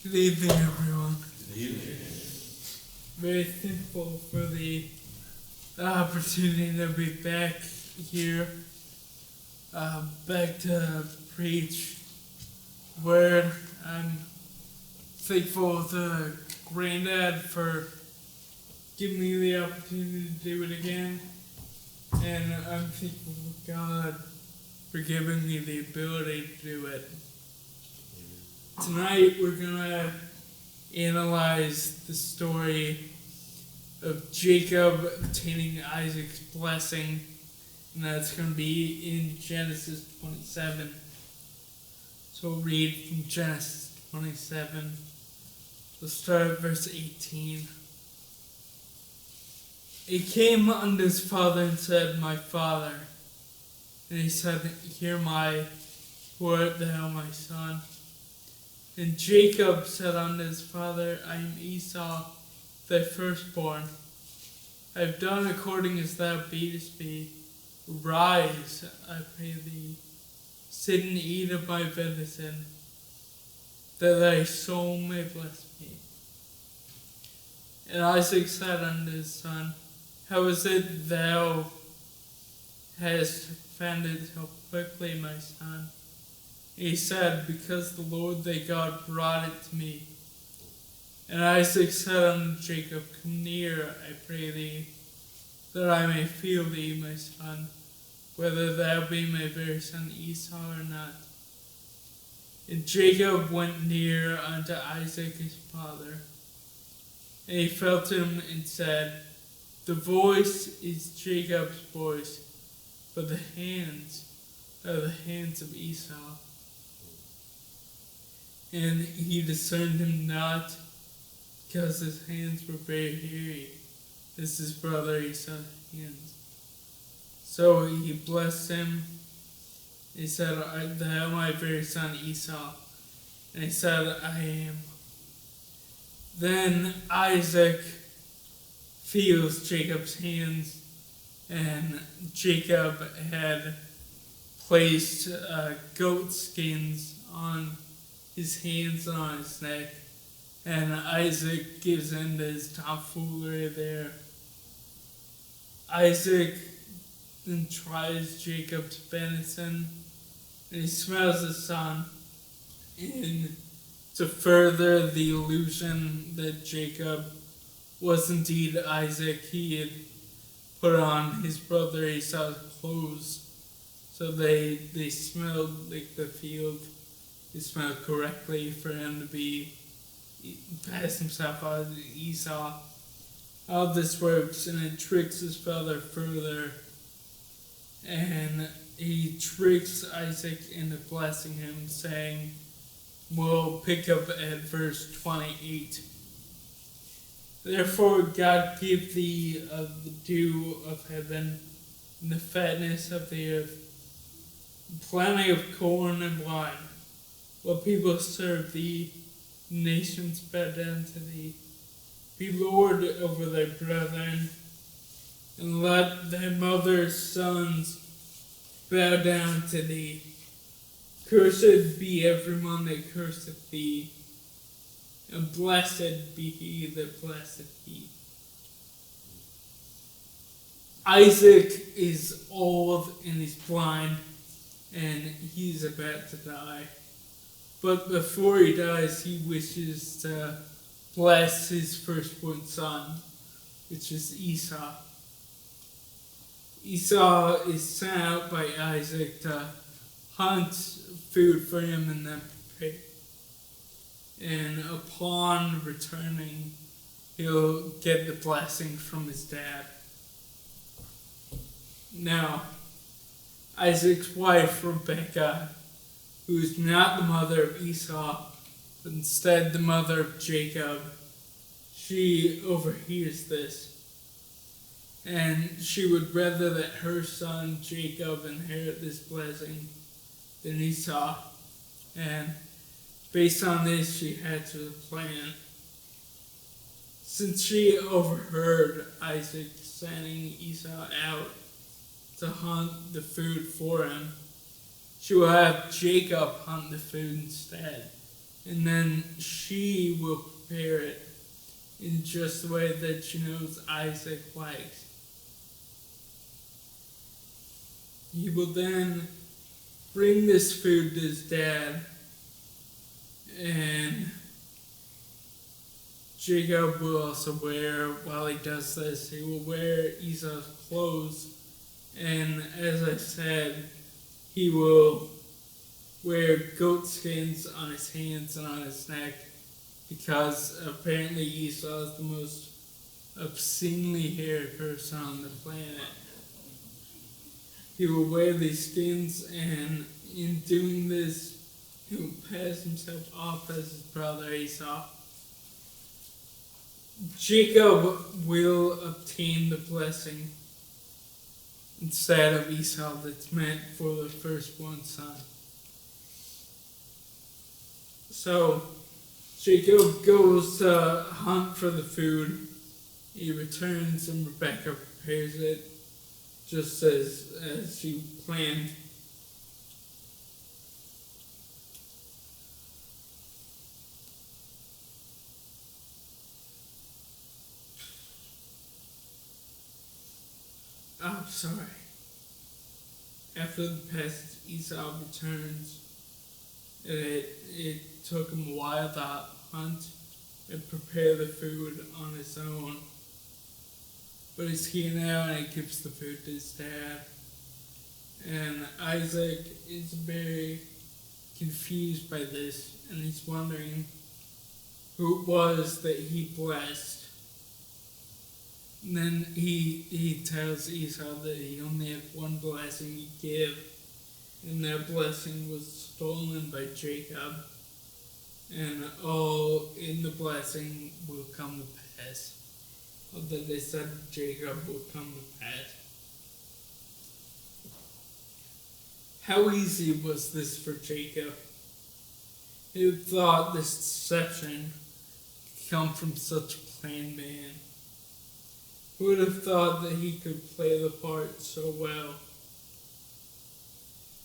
Good evening, everyone. Good evening. Very thankful for the opportunity to be back here, back to preach word. I'm thankful to Granddad for giving me the opportunity to do it again, and I'm thankful for God for giving me the ability to do it. Tonight we're gonna analyze the story of Jacob obtaining Isaac's blessing, and that's going to be in Genesis 27. So we'll read from Genesis 27. We'll start at verse 18. He came unto his father and said, My father. And he said, Hear my word, thou my son. And Jacob said unto his father, I am Esau, thy firstborn. I have done according as thou badest me. Rise, I pray thee, sit and eat of my venison, that thy soul may bless me. And Isaac said unto his son, How is it thou hast found it so quickly, my son? He said, Because the Lord thy God brought it to me. And Isaac said unto Jacob, Come near, I pray thee, that I may feel thee, my son, whether thou be my very son Esau or not. And Jacob went near unto Isaac his father, and he felt him and said, The voice is Jacob's voice, but the hands are the hands of Esau. And he discerned him not, because his hands were very hairy, as his brother Esau's hands. So he blessed him. He said, Art thou my very son Esau? And he said, I am. Then Isaac feels Jacob's hands, and Jacob had placed goat skins on his hands and on his neck, and Isaac gives in to his tomfoolery there. Isaac then tries Jacob's venison, and he smells the son, and to further the illusion that Jacob was indeed Isaac, he had put on his brother Esau's clothes, so they smelled like the field. They smelled correctly for him to be pass himself out as Esau. All this works, and it tricks his father further, and he tricks Isaac into blessing him, saying, we'll pick up at verse 28. Therefore God give thee of the dew of heaven, and the fatness of the earth, plenty of corn and wine. While people serve thee, nations bow down to thee. Be Lord over thy brethren, and let thy mother's sons bow down to thee. Cursed be everyone that curseth thee, and blessed be he that blesseth thee. Isaac is old and he's blind, and he's about to die. But before he dies, he wishes to bless his firstborn son, which is Esau. Esau is sent out by Isaac to hunt food for him in the pit. And upon returning, he'll get the blessing from his dad. Now, Isaac's wife, Rebekah, who is not the mother of Esau, but instead the mother of Jacob, she overhears this. And she would rather that her son Jacob inherit this blessing than Esau. And based on this, she had to plan. Since she overheard Isaac sending Esau out to hunt the food for him, she will have Jacob hunt the food instead. and then she will prepare it in just the way that she knows Isaac likes. He will then bring this food to his dad, and Jacob will also while he does this, he will wear Esau's clothes, and as I said, he will wear goat skins on his hands and on his neck, because apparently Esau is the most obscenely hairy person on the planet. He will wear these skins, and in doing this, he will pass himself off as his brother Esau. Jacob will obtain the blessing instead of Esau that's meant for the firstborn son. So Jacob goes to hunt for the food. He returns and Rebekah prepares it just as she planned. Oh, sorry. After the passage, Esau returns, and it took him a while to hunt and prepare the food on his own. But he's here now, and he gives the food to his dad. And Isaac is very confused by this, and he's wondering who it was that he blessed. And then he tells Esau that he only had one blessing to give, and that blessing was stolen by Jacob, and all in the blessing will come to pass. All that they said to Jacob will come to pass. How easy was this for Jacob? Who thought this deception could come from such a plain man? Who would have thought that he could play the part so well?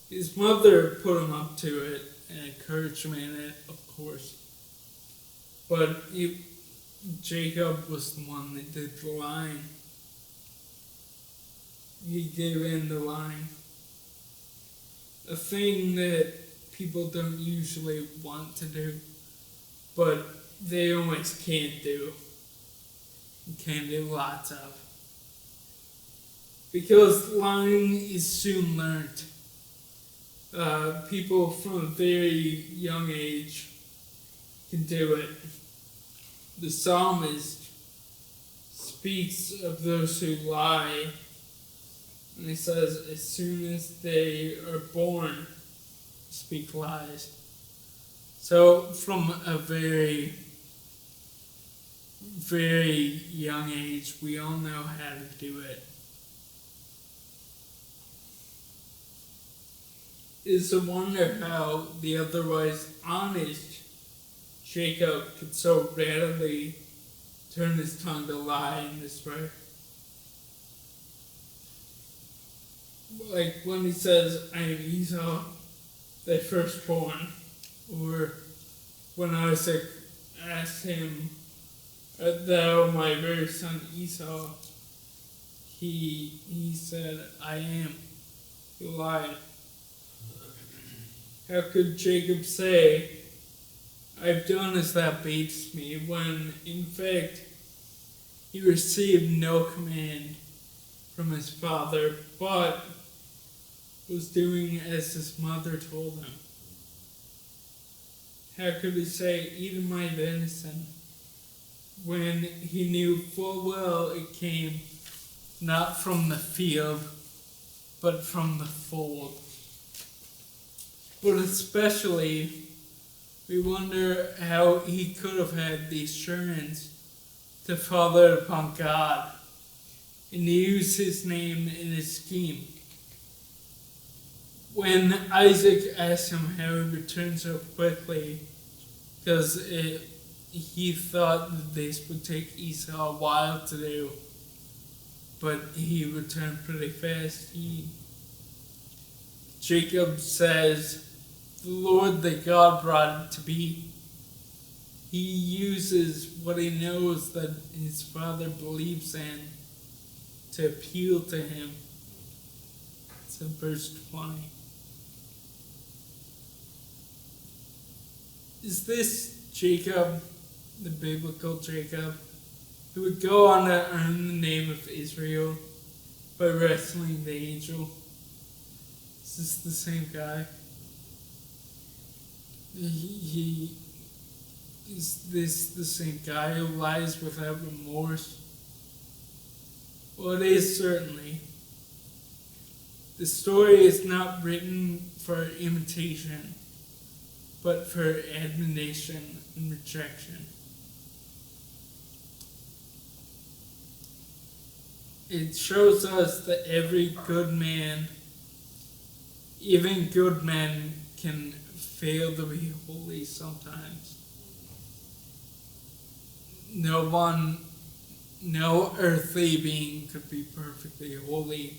His mother put him up to it and encouraged him in it, of course. But Jacob was the one that did the lying. He gave in the lying. A thing that people don't usually want to do, but they almost can't do. Can do lots of. Because lying is soon learned. People from a very young age can do it. The psalmist speaks of those who lie, and he says, as soon as they are born, speak lies. So from a very young age, we all know how to do it. It's a wonder how the otherwise honest Jacob could so readily turn his tongue to lie in this way. Like when he says, I am Esau, thy firstborn, or when Isaac asked him, art thou my very son Esau? He said, I am. He lied. How could Jacob say, I've done as thou badest me, when in fact he received no command from his father, but was doing as his mother told him? How could he say, eat of my venison, when he knew full well it came not from the field, but from the fold? But especially, we wonder how he could have had the assurance to father upon God and use his name in his scheme. When Isaac asked him how he returned so quickly, because he thought that this would take Esau a while to do, but he returned pretty fast. Jacob says, the Lord thy God brought it to be, he uses what he knows that his father believes in to appeal to him. It's in verse 20. Is this Jacob, the biblical Jacob, who would go on to earn the name of Israel by wrestling the angel? Is this the same guy? Is this the same guy who lies without remorse? Well, it is certainly. The story is not written for imitation, but for admonition and rejection. It shows us that every good man, even good men, can fail to be holy sometimes. No earthly being could be perfectly holy.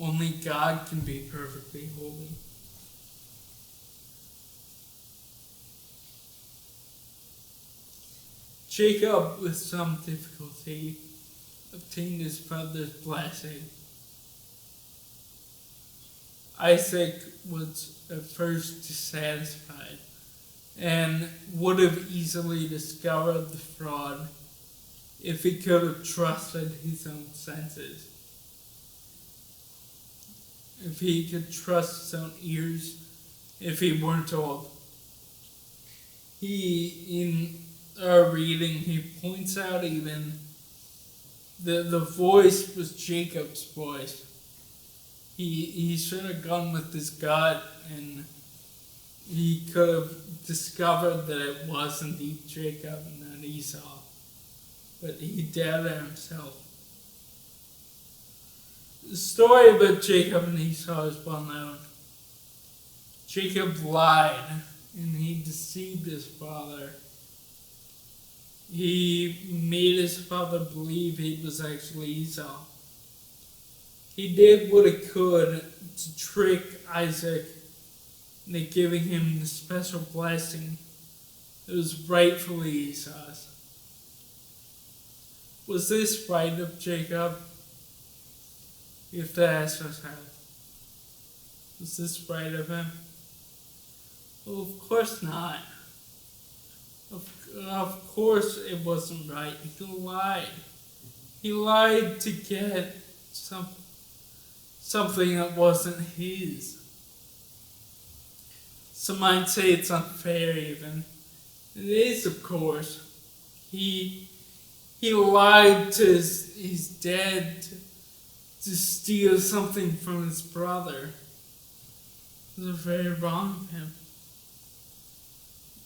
Only God can be perfectly holy. Jacob, with some difficulty, obtained his father's blessing. Isaac was at first dissatisfied and would have easily discovered the fraud if he could have trusted his own senses. If he could trust his own ears, if he weren't told. In our reading, he points out even the voice was Jacob's voice. He should have gone with his gut, and he could have discovered that it was indeed Jacob and not Esau. But he doubted himself. The story about Jacob and Esau is well known. Jacob lied, and he deceived his father. He made his father believe he was actually Esau. He did what he could to trick Isaac into giving him the special blessing that was rightfully Esau's. Was this right of Jacob? We have to ask ourselves. Was this right of him? Well, of course not. Of course it wasn't right. He lied. He lied to get something that wasn't his. Some might say it's unfair even. It is, of course. He lied to his dad to steal something from his brother. It was very wrong of him.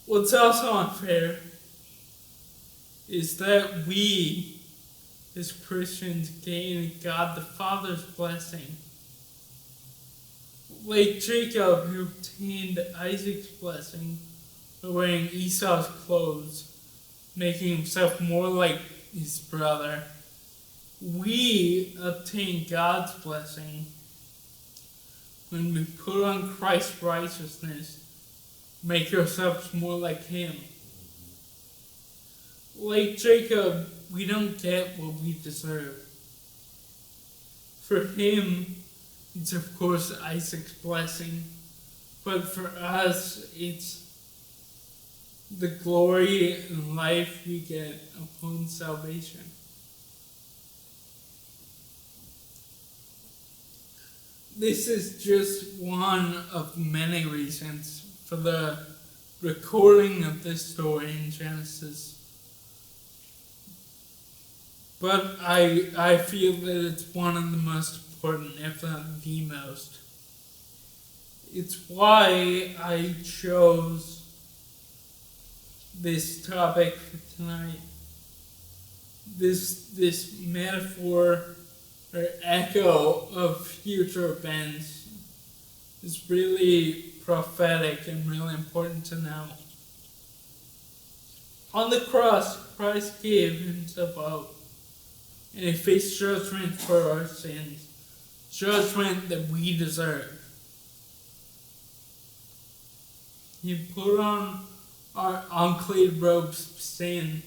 What's also unfair is that we, as Christians, gain God the Father's blessing. Like Jacob, who obtained Isaac's blessing by wearing Esau's clothes, making himself more like his brother, we obtain God's blessing when we put on Christ's righteousness, make ourselves more like him. Like Jacob, we don't get what we deserve. For him, it's of course Isaac's blessing, but for us, it's the glory and life we get upon salvation. This is just one of many reasons for the recording of this story in Genesis. But I feel that it's one of the most important, if not the most. It's why I chose this topic for tonight. This metaphor or echo of future events is really prophetic and really important to know. On the cross, Christ gave himself up, and he faced judgment for our sins, judgment that we deserve. He put on our unclean robes of sin,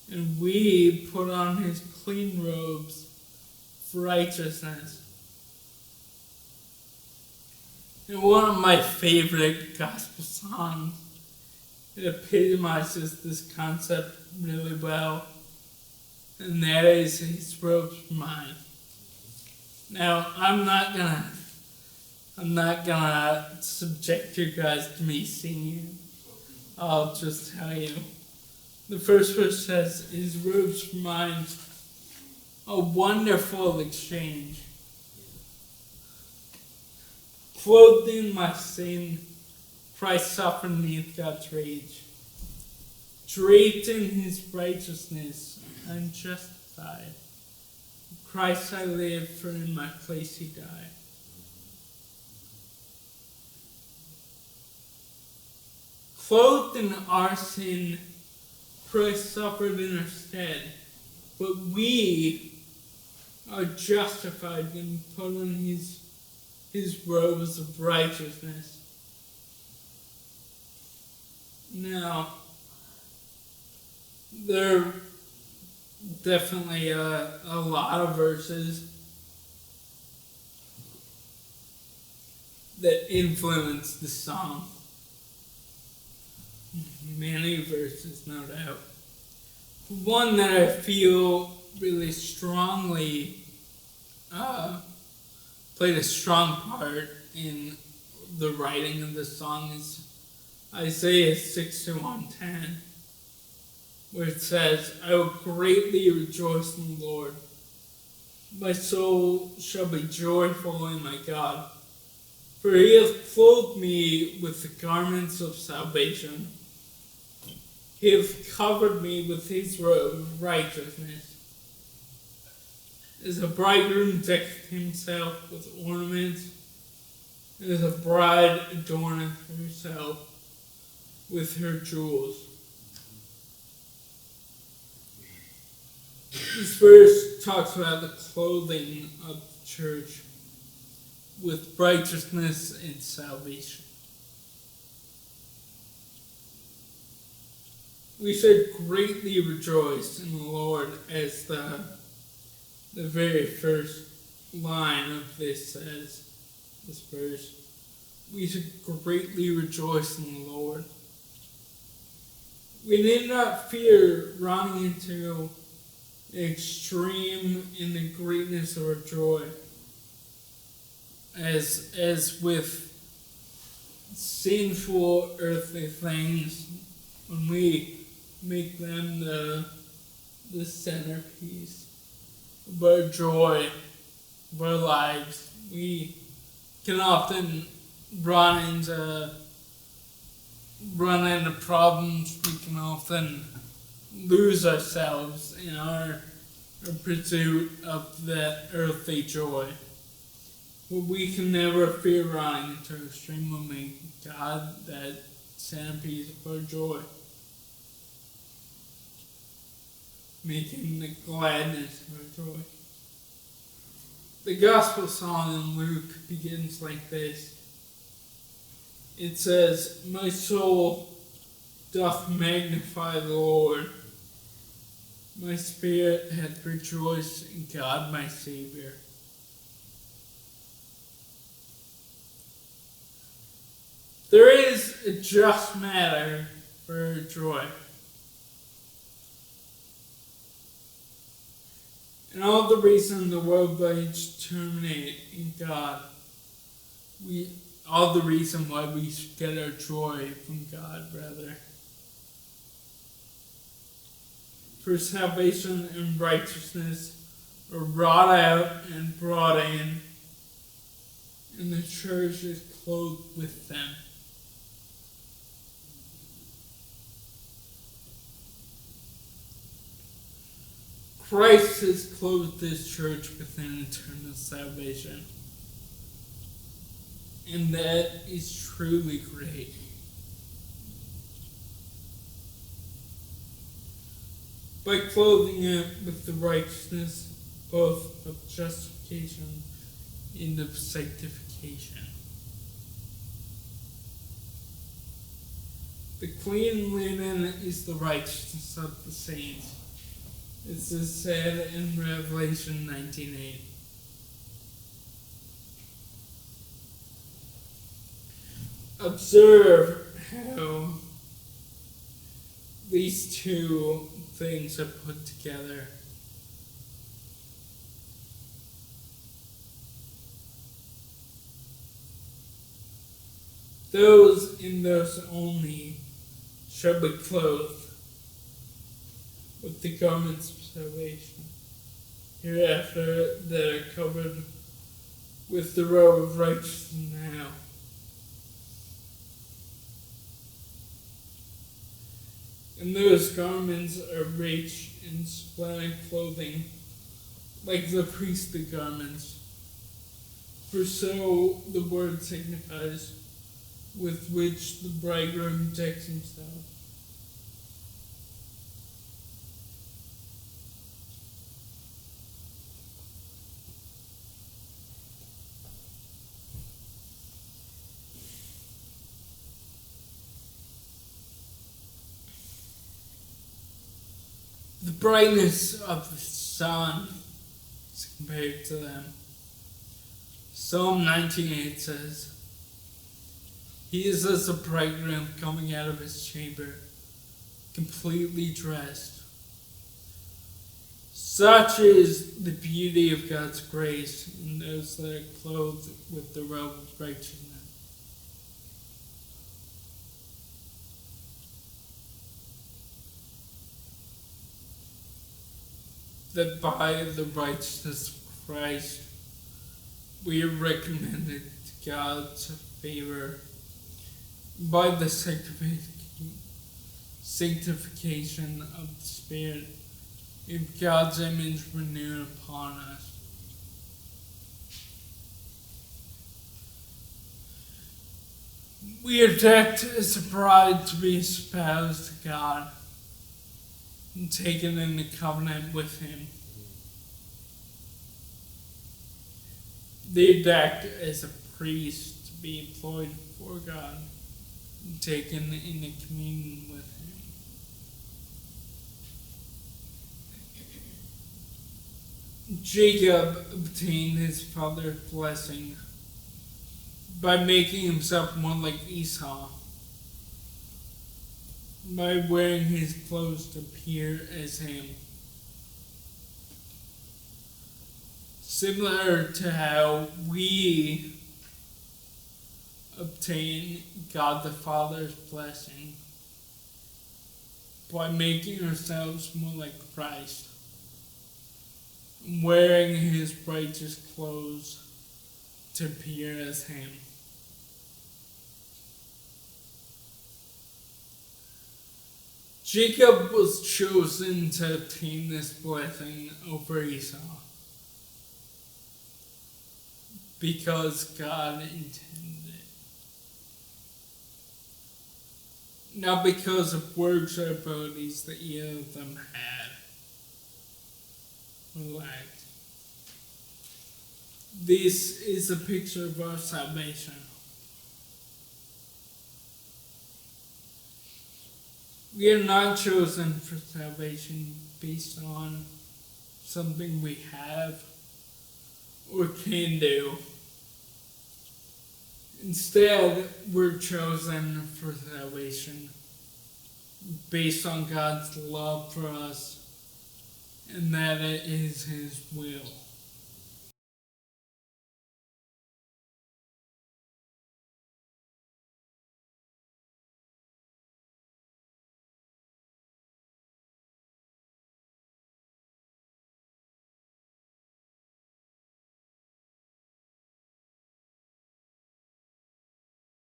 and we put on his clean robes of righteousness. And one of my favorite gospel songs, it epitomizes this concept really well, and that is his robes for mine. Now, I'm not gonna subject you guys to me singing. I'll just tell you. The first verse says, his robes for mine, a wonderful exchange. Clothed in my sin, Christ suffered beneath God's rage. Draped in his righteousness, I'm justified. Christ I live, for in my place he died. Clothed in our sin, Christ suffered in our stead, but we are justified and put on his robes of righteousness. Now, there are definitely a lot of verses that influence the song. Many verses, no doubt. One that I feel really strongly played a strong part in the writing of the song is Isaiah 61:10, where it says, I will greatly rejoice in the Lord. My soul shall be joyful in my God, for he hath clothed me with the garments of salvation. He hath covered me with his robe of righteousness. As a bridegroom decketh himself with ornaments, as a bride adorneth herself with her jewels. This verse talks about the clothing of the church with righteousness and salvation. We should greatly rejoice in the Lord, as the very first line of this says, this verse. We should greatly rejoice in the Lord. We need not fear running into extreme in the greatness of our joy. As with sinful earthly things, when we make them the centerpiece of our joy, of our lives, we can often run into problems. We can often lose ourselves in our pursuit of that earthly joy. But we can never fear running into extreme when we make God that centerpiece of our joy, making the gladness of our joy. The gospel song in Luke begins like this. It says, my soul doth magnify the Lord. My spirit hath rejoiced in God my Savior. There is a just matter for joy. And all the reason the world blades terminate in God, all the reason why we get our joy from God, rather. For salvation and righteousness are wrought out and brought in, and the church is clothed with them. Christ has clothed this church with an eternal salvation. And that is truly great. By clothing it with the righteousness both of justification and of sanctification. The clean linen is the righteousness of the saints. This is said in Revelation 19:8. Observe how these two things are put together. Those and those only shall be clothed with the garments of salvation. Hereafter that are covered with the robe of righteousness now. And those garments are rich in splendid clothing, like the priestly garments. For so the word signifies, with which the bridegroom decks himself. The brightness of the sun is compared to them. Psalm 19:8 says, "He is as a bridegroom coming out of his chamber, completely dressed." Such is the beauty of God's grace in those that are clothed with the robe of righteousness. That by the righteousness of Christ we are recommended to God's favor by the sanctification of the Spirit, if God's image renewed upon us. We are decked as a bride to be espoused to God and taken into covenant with Him. They are decked as a priest to be employed for God and taken into communion with Him. Jacob obtained his father's blessing by making himself more like Esau, by wearing his clothes to appear as him. Similar to how we obtain God the Father's blessing by making ourselves more like Christ, wearing his righteous clothes to appear as him. Jacob was chosen to obtain this blessing over Esau because God intended it. Not because of works or abilities that either of them had or lacked. This is a picture of our salvation. We are not chosen for salvation based on something we have or can do. Instead, we're chosen for salvation based on God's love for us and that it is His will.